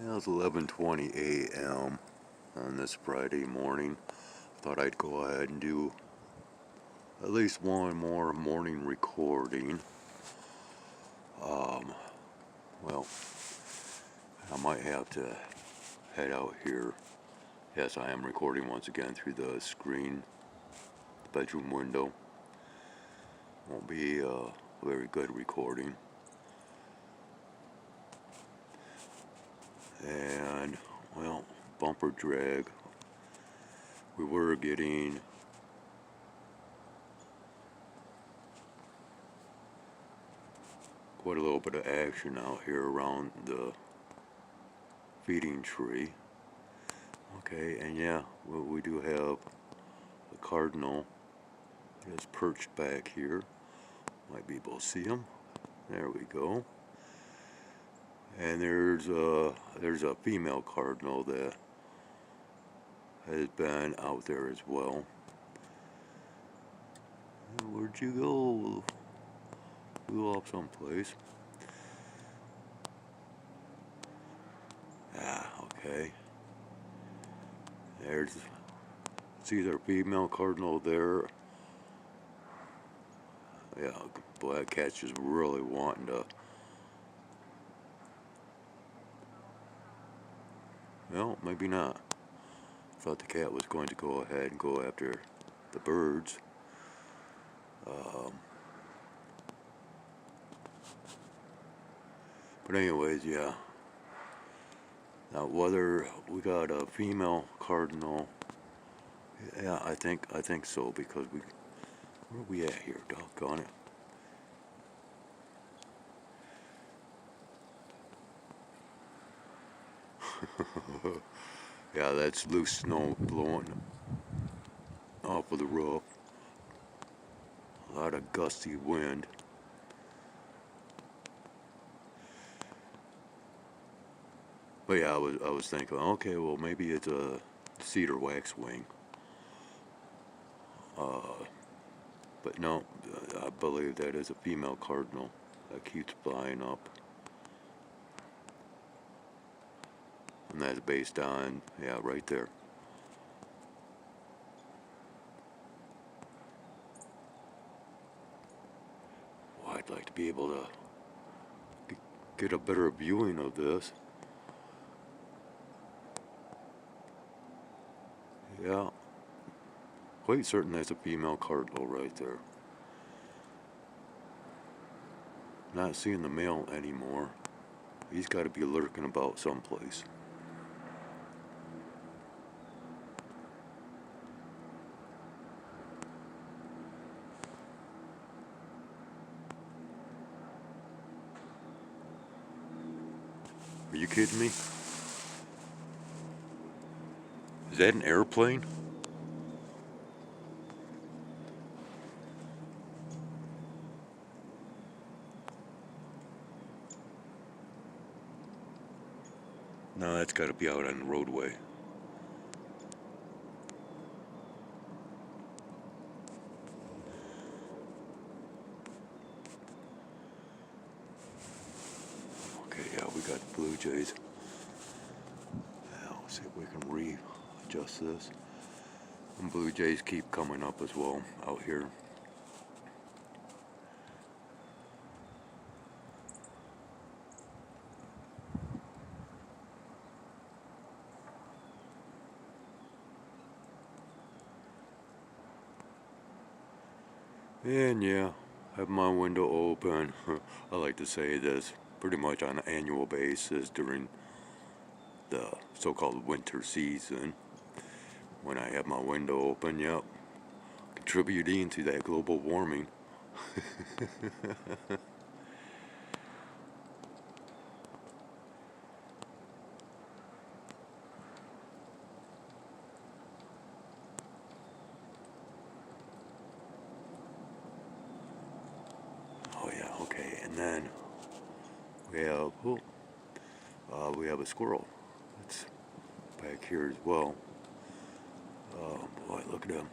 Well, it's 11:20 a.m. on this Friday morning. Thought I'd go ahead and do at least one more morning recording. Um, well, I might have to head out here. Yes, I am recording once again through the screen, the bedroom window. Won't be a very good recording. And, well, bumper drag. We were getting quite a little bit of action out here around the feeding tree. Okay, and yeah, we do have the cardinal is perched back here. Might be able to see him. There we go. And there's a female cardinal that has been out there as well. Where'd you go? Flew off someplace. Okay. See their female cardinal there. Yeah, boy, that cat's just really wanting to. Well, maybe not. Thought the cat was going to go ahead and go after the birds. But anyways, yeah. Now whether we got a female cardinal, yeah, I think so, because where are we at here? Doggone it. Yeah, that's loose snow blowing off of the roof. A lot of gusty wind. But yeah, I was thinking, okay, well maybe it's a cedar waxwing. But no, I believe that is a female cardinal that keeps flying up. And that's based on, yeah, right there. Well, I'd like to be able to get a better viewing of this. Yeah, quite certain that's a female cardinal right there. Not seeing the male anymore. He's got to be lurking about someplace. Are you kidding me? Is that an airplane? No, that's got to be out on the roadway. Okay, yeah, we got the Blue Jays. Now, see if we can readjust this. And Blue Jays keep coming up as well out here. And yeah, have my window open. I like to say this pretty much on an annual basis during the so-called winter season. When I have my window open, yep, contributing to that global warming. Oh yeah, okay, and then we have a squirrel. That's back here as well. Oh boy, look at him.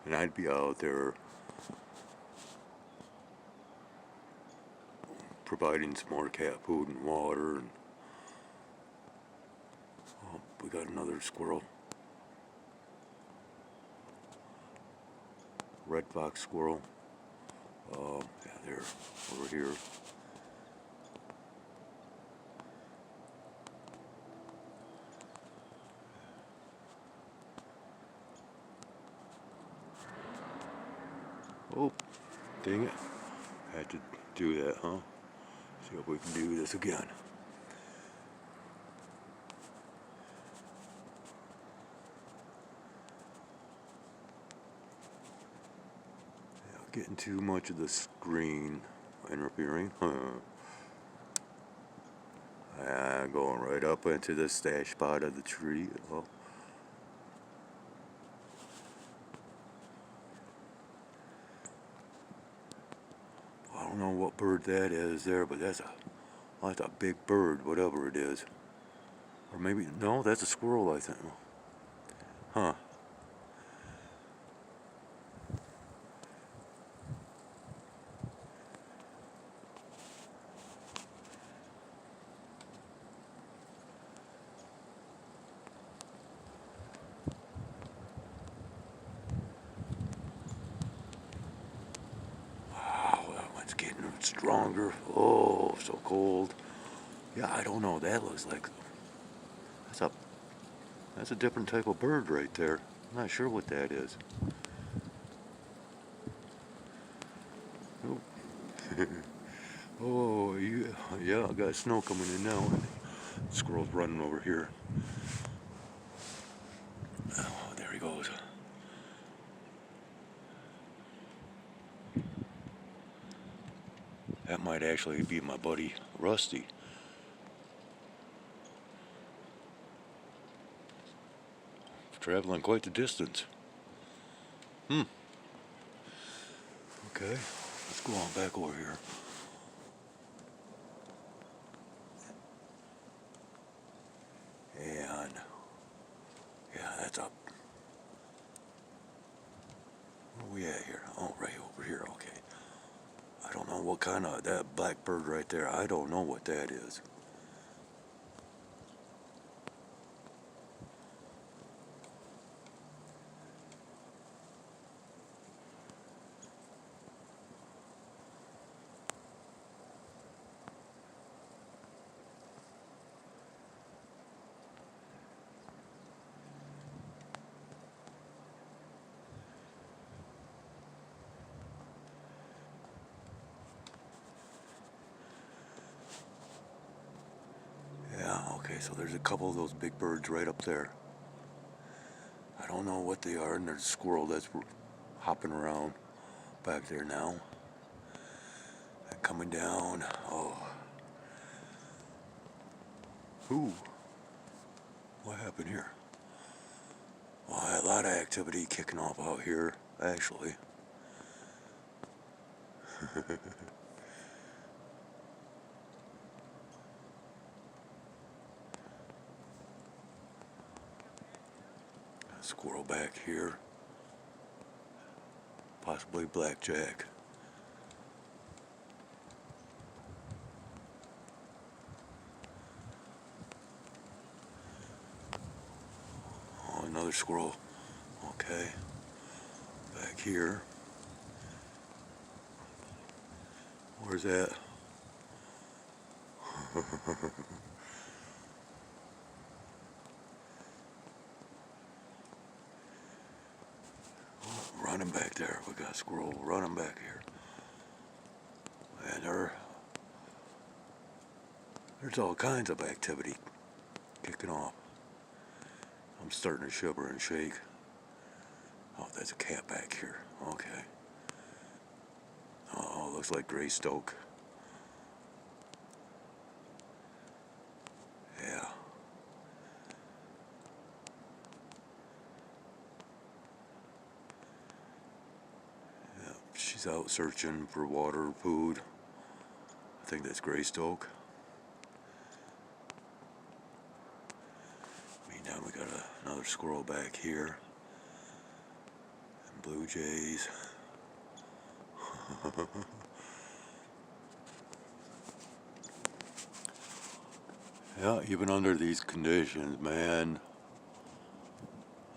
And I'd be out there providing some more cat food and water. And oh, we got another squirrel. Red fox squirrel. Yeah, they're over here. Oh, dang it. Had to do that, huh? See if we can do this again. Yeah, getting too much of the screen interfering. Going right up into the stash spot of the tree. Oh. I don't know what bird that is there, but that's a big bird, whatever it is. Or maybe, no, that's a squirrel, I think. Huh. Wow, that one's getting stronger. Oh, so cold. Yeah, I don't know. That looks like that's a that's a different type of bird right there. I'm not sure what that is. Oh, oh yeah, yeah. I got snow coming in now. And the squirrel's running over here. Oh, there he goes. That might actually be my buddy Rusty. Traveling quite the distance. Okay, let's go on back over here. And yeah, that's up. Where are we at here? Oh, right over here. Okay. I don't know what kind of that blackbird right there. I don't know what that is. Yeah, okay, so there's a couple of those big birds right up there. I don't know what they are, and there's a squirrel that's hopping around back there now. And coming down. Oh. Ooh. What happened here? Well, a lot of activity kicking off out here, actually. Squirrel back here. Possibly blackjack. Oh, another squirrel. Okay. Back here. Where's that? Running back there. We got a squirrel running back here. And there's all kinds of activity kicking off. I'm starting to shiver and shake. Oh, there's a cat back here. Okay. Oh, looks like Greystoke. Yeah. Yeah. She's out searching for water, food. I think that's Greystoke. Meantime, we got another squirrel back here. Blue Jays. Yeah, even under these conditions, man,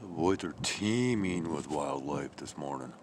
the woods are teeming with wildlife this morning.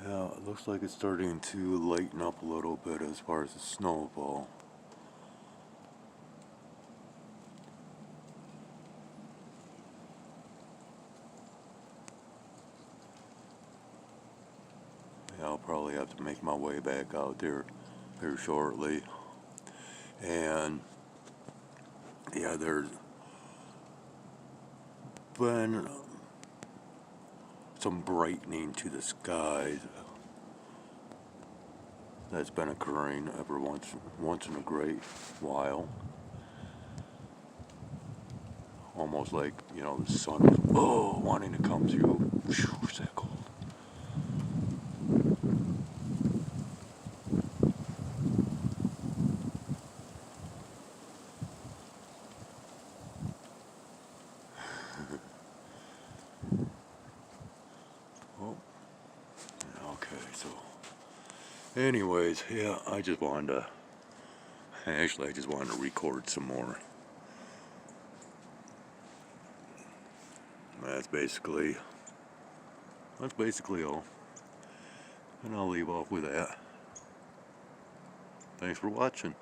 Yeah, it looks like it's starting to lighten up a little bit as far as the snowfall. Yeah, I'll probably have to make my way back out there here shortly. And yeah, there's been some brightening to the skies that's been occurring every once in a great while. Almost like, you know, the sun was wanting to come through. Whew, is that cold? Oh, okay, so anyways, yeah, I just wanted to record some more. That's basically all. And I'll leave off with that. Thanks for watching.